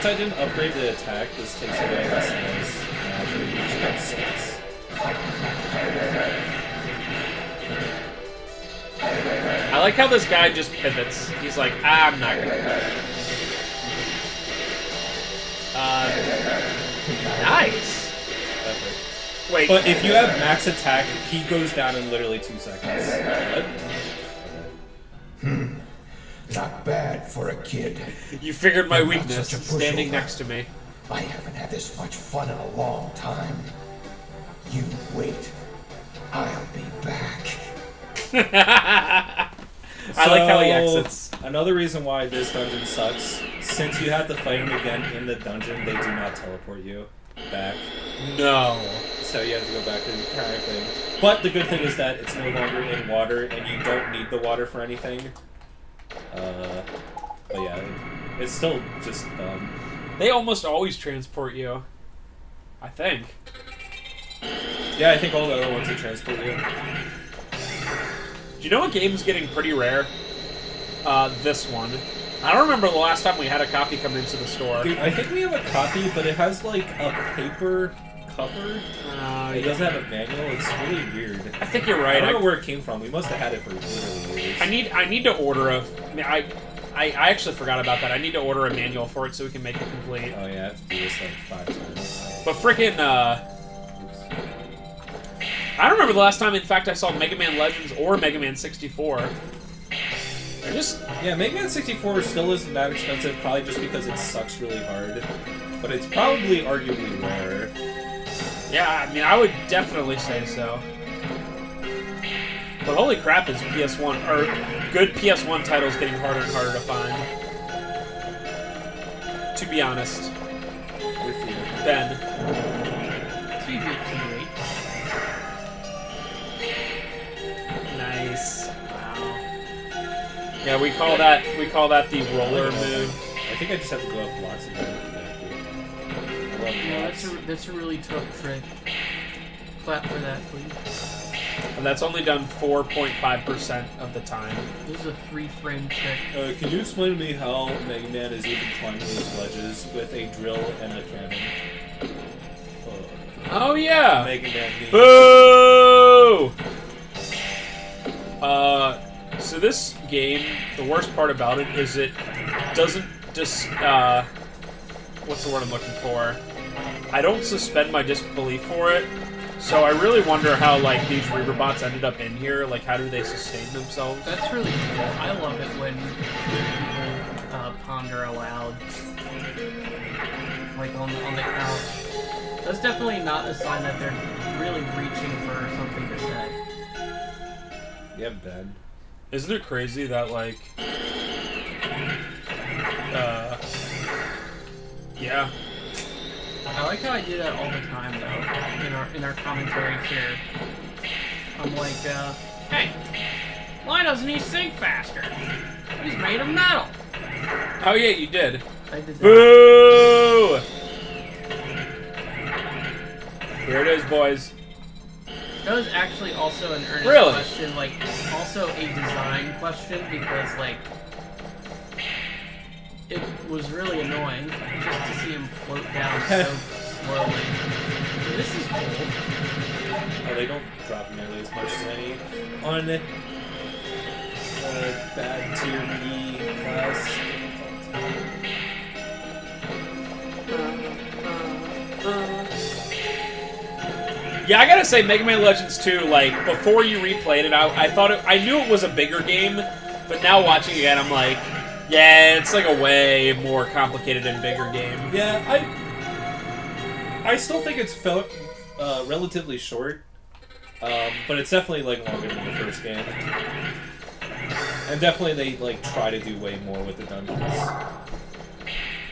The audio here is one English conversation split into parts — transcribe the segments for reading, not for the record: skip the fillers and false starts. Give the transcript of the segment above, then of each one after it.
since I didn't upgrade the attack, this takes away less and less. Actually, you just got 6. I like how this guy just pivots. He's like, I'm not gonna pivot. Nice. Perfect. Wait. But if you have max attack, he goes down in literally 2 seconds. What? Not bad for a kid. You figured my I'm not weakness, such a standing pushover. next to me. I haven't had this much fun in a long time. You wait. I'll be back. I like how he exits. Another reason why this dungeon sucks, since you have to fight him again in the dungeon, they do not teleport you back. No. So you have to go back to the entire thing. But the good thing is that it's no longer in water, and you don't need the water for anything. But yeah, it's still just dumb. They almost always transport you. I think. Yeah, I think all the other ones will transport you. Do you know what game's getting pretty rare? This one. I don't remember the last time we had a copy come into the store. Dude, I think we have a copy, but it has like a paper cover. It doesn't have a manual. It's really weird. I think you're right. I don't know where it came from. We must have had it for literally years. I need to order a. I actually forgot about that. I need to order a manual for it so we can make it complete. Oh yeah, I have to do this like 5 times. But freaking I don't remember the last time, in fact, I saw Mega Man Legends or Mega Man 64. Yeah, Mega Man 64 still isn't that expensive, probably just because it sucks really hard. But it's probably arguably rarer. Yeah, I mean, I would definitely say so. But holy crap, is PS1 or good PS1 titles getting harder and harder to find? To be honest, With you. Ben. TBT. Nice. Wow. Yeah, we call that the roller move. I think I just have to go up blocks again. I love Yeah, blocks. that's a really tough trick. Clap for that, please. And that's only done 4.5% of the time. This is a 3-frame trick. Can you explain to me how Mega Man is even climbing these ledges with a drill and a cannon? Oh yeah. Mega Man memes. Boo! So this game, the worst part about it is it doesn't just, what's the word I'm looking for? I don't suspend my disbelief for it, so I really wonder how, like, these Reaver bots ended up in here. Like, how do they sustain themselves? That's really cool. I love it when people ponder aloud. Like on the couch. That's definitely not a sign that they're really reaching for something to say. Yeah, Ben. Isn't it crazy that, like, yeah. I like how I do that all the time, though, in our commentaries here. I'm like, hey, why doesn't he sink faster? He's made of metal. Oh yeah, you did. I did that. Boo! Here it is, boys. That was actually also an earnest Really? question, like, also a design question, because, like, it was really annoying just to see him float down so slowly. And this is cool. Oh, they don't drop nearly as much as any on bad tier B class. Yeah, I gotta say, Mega Man Legends 2, like, before you replayed it, I knew it was a bigger game, but now watching it again, I'm like, yeah, it's like a way more complicated and bigger game. Yeah, I still think it's relatively short, but it's definitely like longer than the first game. And definitely they like try to do way more with the dungeons.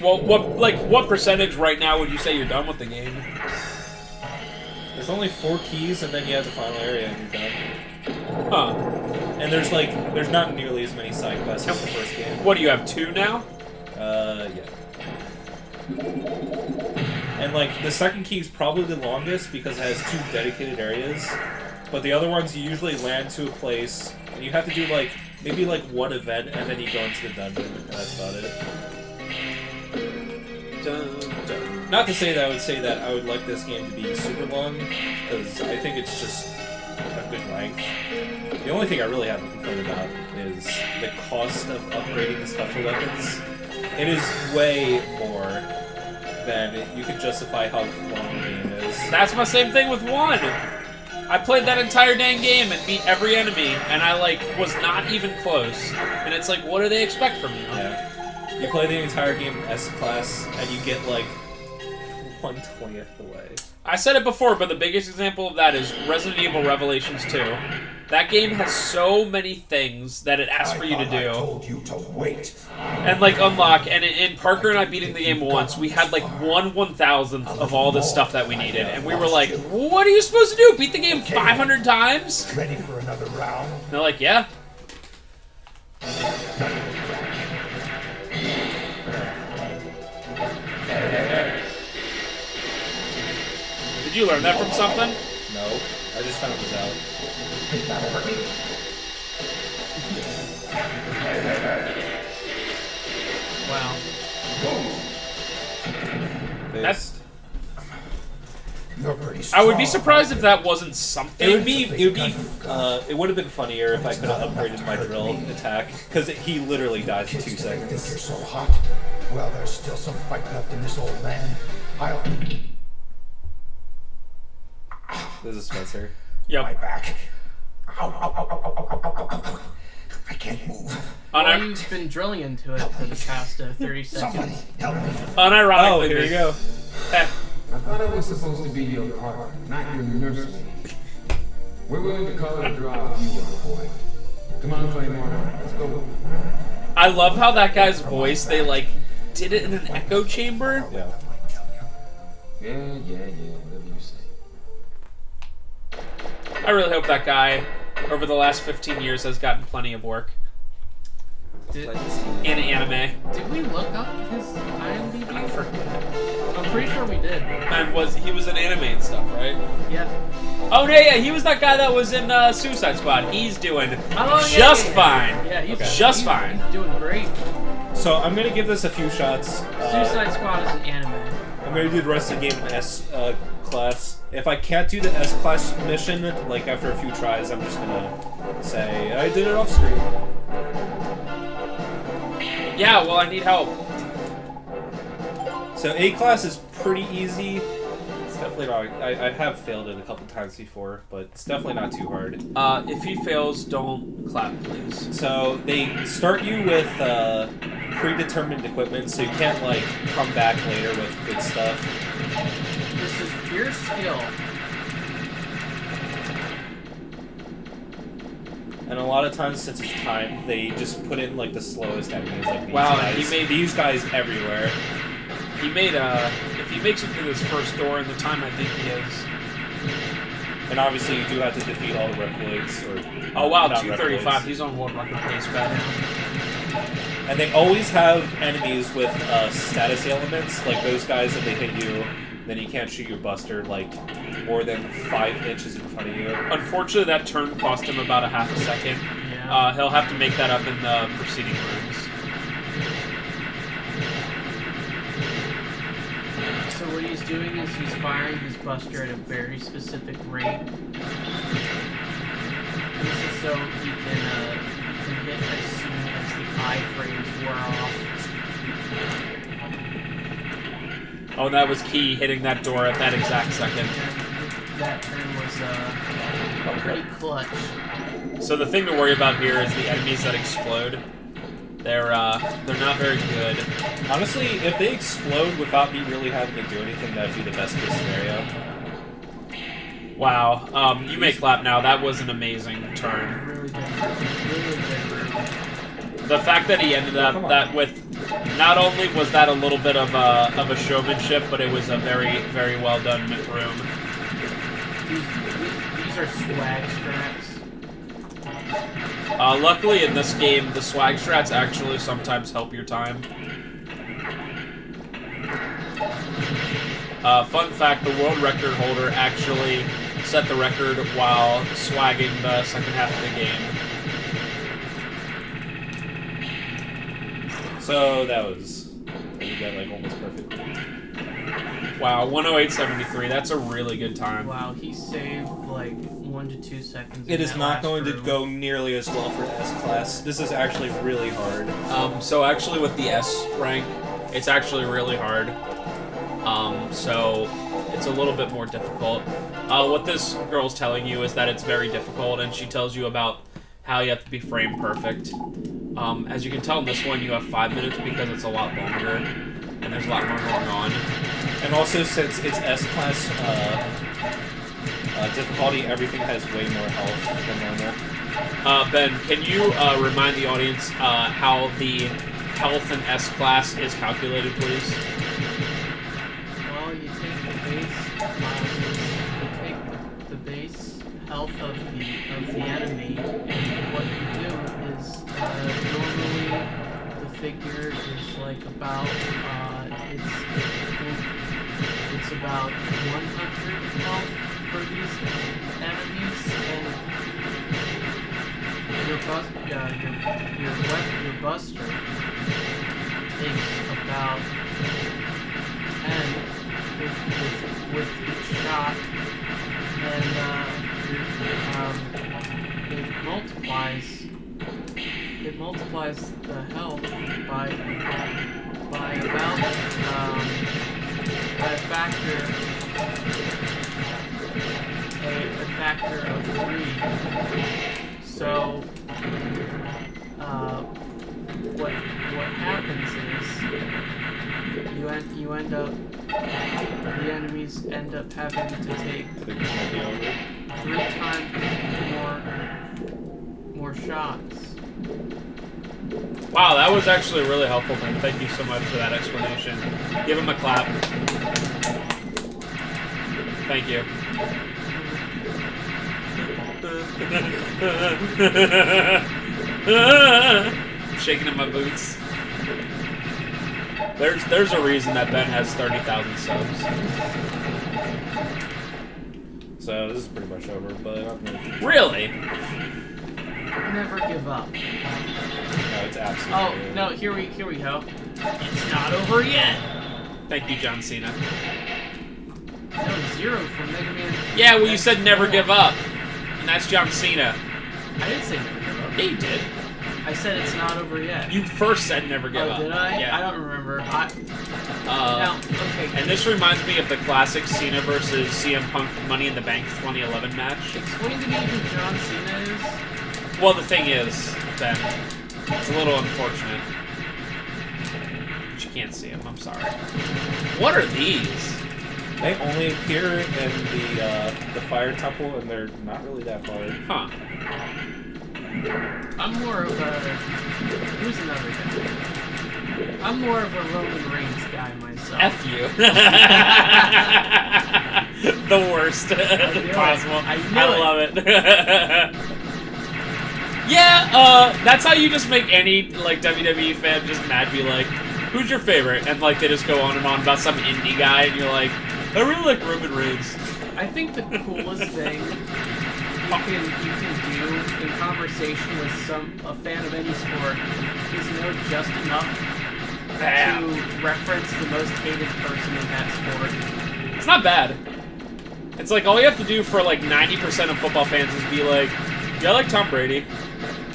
Well, what percentage right now would you say you're done with the game? There's only 4 keys, and then you have the final area, and you're done. Huh. And there's not nearly as many side quests as the first game. What, do you have 2 now? Yeah. And like the second key is probably the longest because it has 2 dedicated areas, but the other ones you usually land to a place and you have to do like maybe like 1 event and then you go into the dungeon, and that's about it. dun, dun. Not to say that I would say that I would like this game to be super long, because I think it's just a good length. The only thing I really have to complain about is the cost of upgrading the special weapons. It is way more than you could justify how long the game is. That's my same thing with 1. I played that entire dang game and beat every enemy, and I, like, was not even close. And it's like, what do they expect from you? Yeah. You play the entire game S-Class, and you get, like, 1/20th the way. I said it before, but the biggest example of that is Resident Evil Revelations 2. That game has so many things that it asks for you to I do. told you to wait. And, like, unlock. And in Parker and I beating the game once, we had, like, 1/1000th of all the stuff that we needed. And we were like, what are you supposed to do? Beat the game 500 times? Ready for another round? And they're like, yeah. Did you learn that from something? No, I just found this out. That'll hurt me. Wow. That's- You're pretty I strong. would be surprised if that wasn't something. It would have been funnier if I could have upgraded my drill attack, because he literally dies in 2 Kids think you're seconds. so hot. Well, there's still some fight left in this old man. I'll... This is Spencer. My Yep. back. Ow, ow, ow, ow, ow, ow, ow, ow, ow. I can't move. Well, you've been drilling into it for the past 30 Somebody seconds. help me. Unironically, Oh, here you go. Eh, I thought I was supposed to be your partner, not your nursemaid. We're willing to call it a draw if you want, boy. Come on, Claymore. Let's go. I love how that guy's voice, they, like, did it in an echo chamber. Yeah. Yeah, whatever you say. I really hope that guy, over the last 15 years, has gotten plenty of work Did, in anime. did we look up his IMDb? I forget. I'm pretty sure we did. And he was in anime and stuff, right? Yeah. Oh, yeah, he was that guy that was in Suicide Squad. He's doing Oh, yeah, just yeah, fine. Yeah, he's Just fine. He's doing great. So I'm gonna give this a few shots. Suicide Squad is an anime. I'm gonna do the rest of the game in S-Class. If I can't do the S-Class mission, like after a few tries, I'm just gonna say, I did it off screen. Yeah, well, I need help. So A-Class is pretty easy. It's definitely not, I have failed it a couple times before, but it's definitely not too hard. If he fails, don't clap, please. So they start you with predetermined equipment, so you can't like come back later with good stuff. This is pure skill. And a lot of times, since it's time, they just put in like the slowest enemies, like these Wow, guys. and he made- these guys everywhere. He made if he makes it through this first door in the time I think he is. And obviously, you do have to defeat all the Reploids. Or Oh wow, not 235. Reploids. He's on world record pace bad now. And they always have enemies with status ailments, like those guys. If they hit you, then you can't shoot your Buster like more than 5 inches in front of you. Unfortunately, that turn cost him about a half a second. Yeah. He'll have to make that up in the preceding rooms. So what he's doing is he's firing his Buster at a very specific rate. This is so he can hit as soon as the iframes wear off. Oh, that was key, hitting that door at that exact second. That turn was pretty clutch. So the thing to worry about here is the enemies that explode. They're not very good. Honestly, if they explode without me really having to do anything, that'd be the best case scenario. Wow, you may clap now. That was an amazing turn. Really good. The fact that he ended up that with, not only was that a little bit of a showmanship, but it was a very, very well done room. These are swag strats. Luckily in this game, the swag strats actually sometimes help your time. Fun fact, the world record holder actually set the record while swagging the second half of the game. So that was pretty get like almost perfectly. Wow, 108.73. That's a really good time. Wow, he saved like 1 to 2 seconds. It in is that not last going to room. go nearly as well for the S class. This is actually really hard. So actually with the S rank, it's actually really hard. So it's a little bit more difficult. What this girl's telling you is that it's very difficult, and she tells you about how you have to be frame perfect. As you can tell in this one, you have 5 minutes because it's a lot longer, and there's a lot more going on. And also, since it's S class difficulty, everything has way more health than normal. Ben, can you remind the audience how the health in S class is calculated, please? Well, you take the base health of the enemy, and what you do is normally the figure is like about it's about 100 health for these enemies, and your buster takes about 10 with each shot, and it multiplies the health by about by a factor of 3. So what happens is you end up the enemies end up having to take I think this might be over. 3 times more shots. Wow, that was actually really helpful, Ben. Thank you so much for that explanation. Give him a clap. Thank you. I'm shaking in my boots. There's a reason that Ben has 30,000 subs. So this is pretty much over, but I'm gonna... Really? Never give up. No, it's absolutely Oh over. no! Here we go. It's not over yet. Thank you, John Cena. No, 0 from Mega Man. Yeah, well, you said never give up. And that's John Cena. I didn't say never give up. Yeah, you did. I said it's not over yet. You first said never give Oh, up. did I? Yeah. I don't remember. Now, okay. And this reminds me of the classic Cena versus CM Punk Money in the Bank 2011 match. Explain to me who John Cena is. Well, the thing is, Ben, it's a little unfortunate. But you can't see him, I'm sorry. What are these? They only appear in the fire temple, and they're not really that hard. Huh. I'm more of a... Who's another guy? I'm more of a Roman Reigns guy myself. F you. The worst knew possible. it. I knew I it. love it. Yeah, that's how you just make any like WWE fan just mad. Be like, who's your favorite? And like they just go on and on about some indie guy, and you're like, I really like Roman Reigns. I think the coolest thing you can do in conversation with a fan of any sport is know just enough Bam. to reference the most hated person in that sport. It's not bad. It's like all you have to do for like 90% of football fans is be like, yeah, I like Tom Brady,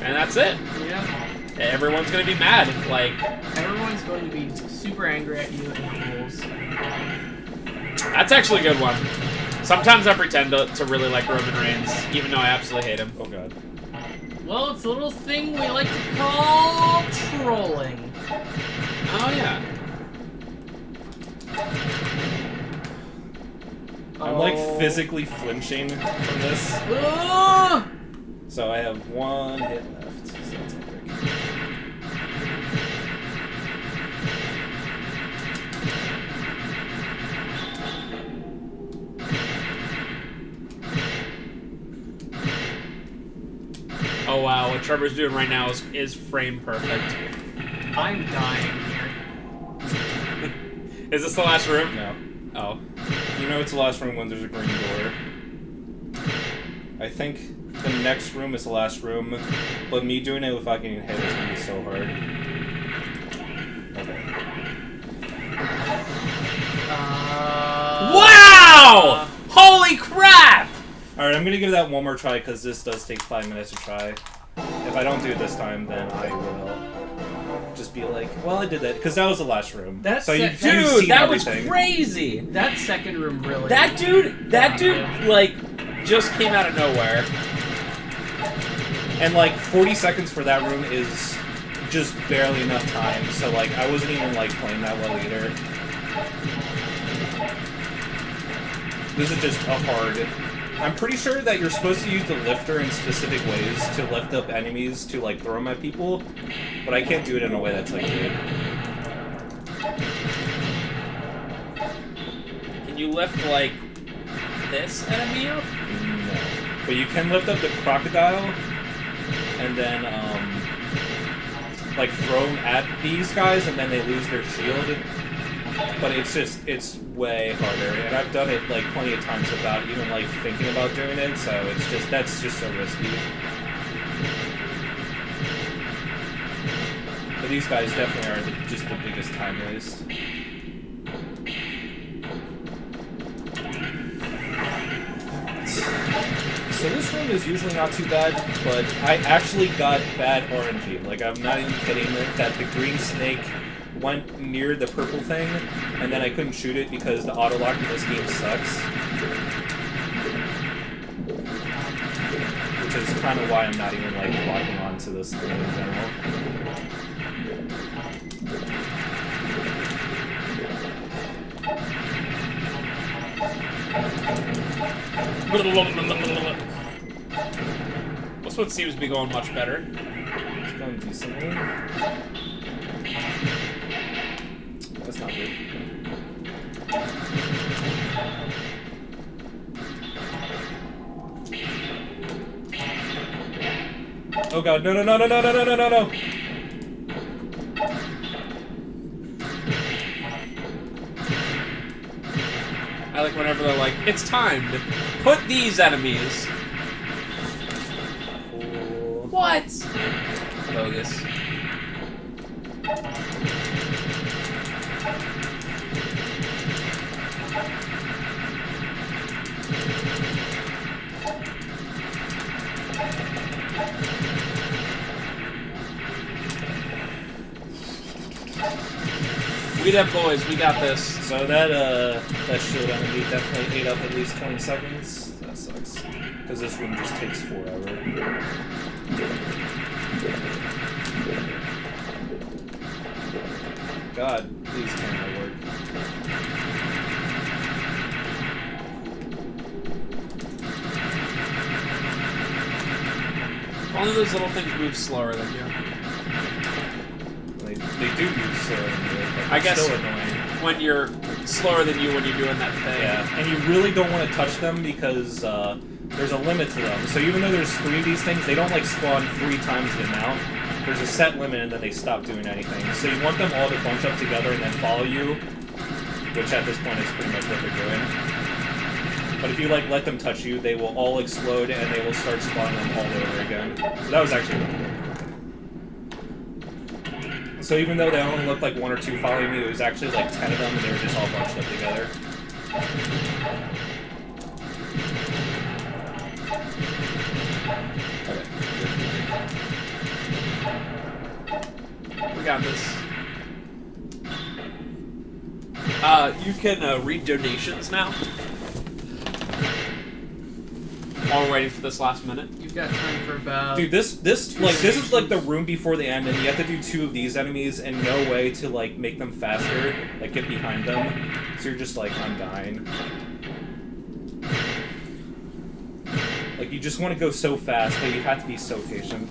and that's it. Yeah. Everyone's gonna be mad. Like, Everyone's going to be super angry at you and rules. that's actually a good one. Sometimes I pretend to really like Roman Reigns, even though I absolutely hate him. Oh god. Well, it's a little thing we like to call trolling. Oh yeah. I'm like Oh. physically flinching from this. Ugh! So I have 1 hit left. So that's epic. Oh wow, what Trevor's doing right now is frame perfect. I'm dying here. Is this the last room? No. Oh. You know it's the last room when there's a green door. I think the next room is the last room, but me doing it without getting hit is gonna be so hard. Okay. Wow! Holy crap! Alright, I'm gonna give that one more try because this does take 5 minutes to try. If I don't do it this time, then I will just be like, well, I did that because that was the last room. That's so it. you've Dude, seen that was everything. crazy. That second room really. That dude, like, just came out of nowhere. And like 40 seconds for that room is just barely enough time. So like I wasn't even like playing that well either. This is just a hard. I'm pretty sure that you're supposed to use the lifter in specific ways to lift up enemies to like throw them at people, but I can't do it in a way that's like good. Can you lift, like, this enemy up? No. But you can lift up the crocodile and then like throw them at these guys and then they lose their shield. But it's way harder, and I've done it like plenty of times without even like thinking about doing it. So that's just so risky. But these guys definitely are just the biggest time waste. So this room is usually not too bad, but I actually got bad RNG. Like I'm not even kidding that the green snake went near the purple thing, and then I couldn't shoot it because the auto-lock in this game sucks. Which is kind of why I'm not even, like, locking on to this thing in general. This one seems to be going much better. It's going decently. That's not good. Oh god, no, no, no, no, no, no, no, no, no, no! I like whenever they're like, it's time to put these enemies. Cool. What? Bogus. We them boys, we got this. So that shield enemy definitely ate up at least 20 seconds. That sucks. Because this room just takes forever. God, please camera work. Only those little things move slower than you. They do move slower than you, but I it's guess still annoying. when you're slower than you when you're doing that thing. Yeah, and you really don't want to touch them because there's a limit to them. So even though there's 3 of these things, they don't like spawn 3 times the amount. There's a set limit and then they stop doing anything. So you want them all to bunch up together and then follow you, which at this point is pretty much what they're doing. But if you like let them touch you, they will all explode and they will start spawning them all over again. So that was actually really good. So even though they only looked like 1 or 2 following me, it was actually like 10 of them and they were just all bunched up together. We got this. You can read donations now. While we're waiting for this last minute. You've got time for about. Dude, this is like the room before the end, and you have to do 2 of these enemies, and no way to like make them faster, like get behind them. So you're just like, I'm dying. Like you just want to go so fast, but you have to be so patient.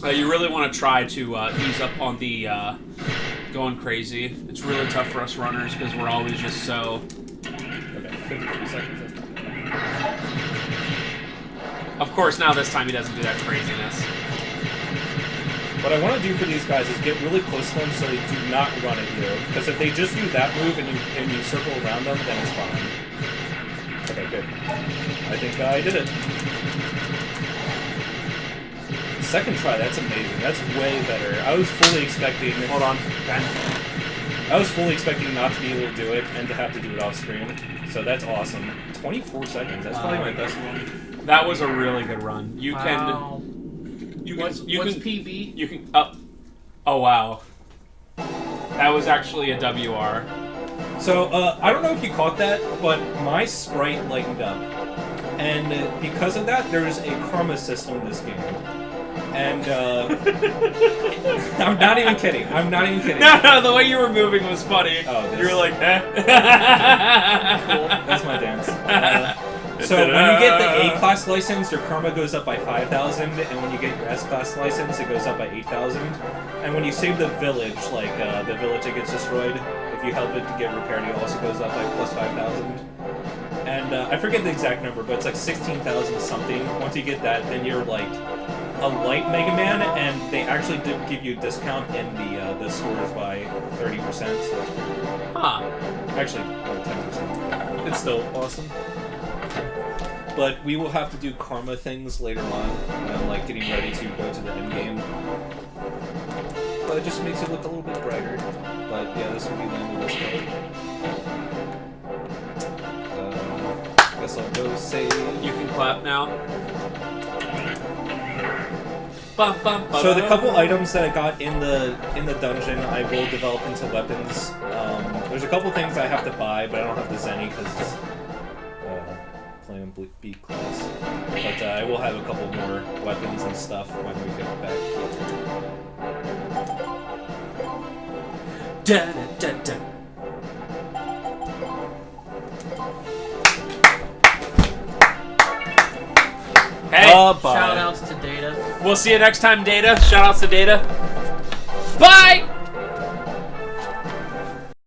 You really want to try to ease up on the going crazy. It's really tough for us runners because we're always just so. Okay, 53 seconds. That's not bad. Of course, now this time he doesn't do that craziness. What I want to do for these guys is get really close to them so they do not run at you. Because if they just do that move and you circle around them, then it's fine. Okay, good. I think I did it. Second try, that's amazing. That's way better. I was fully expecting... Hold on, Ben. I was fully expecting not to be able to do it and to have to do it off screen. So that's awesome. 24 seconds. That's probably my best one. That was a really good run. You Wow. can. You What's can. You can. PB? You can. Oh wow. That was actually a WR. So, I don't know if you caught that, but my sprite lightened up. And because of that, there is a karma system in this game. And, I'm not even kidding. I'm not even kidding. No, the way you were moving was funny. Oh, this- you were like, eh. Cool. That's my dance. So when you get the A-class license, your karma goes up by 5,000, and when you get your S-class license, it goes up by 8,000. And when you save the village, like the village that gets destroyed, if you help it to get repaired, it also goes up by plus 5,000. And I forget the exact number, but it's like 16,000 something. Once you get that, then you're like a light Mega Man, and they actually did give you a discount in the stores by 30%. So Huh. actually, 10%. It's still awesome. But we will have to do karma things later on when I'm like getting ready to go to the end game. But it just makes it look a little bit brighter. But yeah, this will be the end of this one. Guess I'll go save. You can clap now. Bum, bum, So the couple items that I got in the dungeon, I will develop into weapons. There's a couple things I have to buy, but I don't have the Zenny because it's playing B class. But I will have a couple more weapons and stuff when we get back here. Da, da, da, da. Hey, Bye. Shout outs to Data. we'll see you next time, Data. Shout outs to Data. Bye!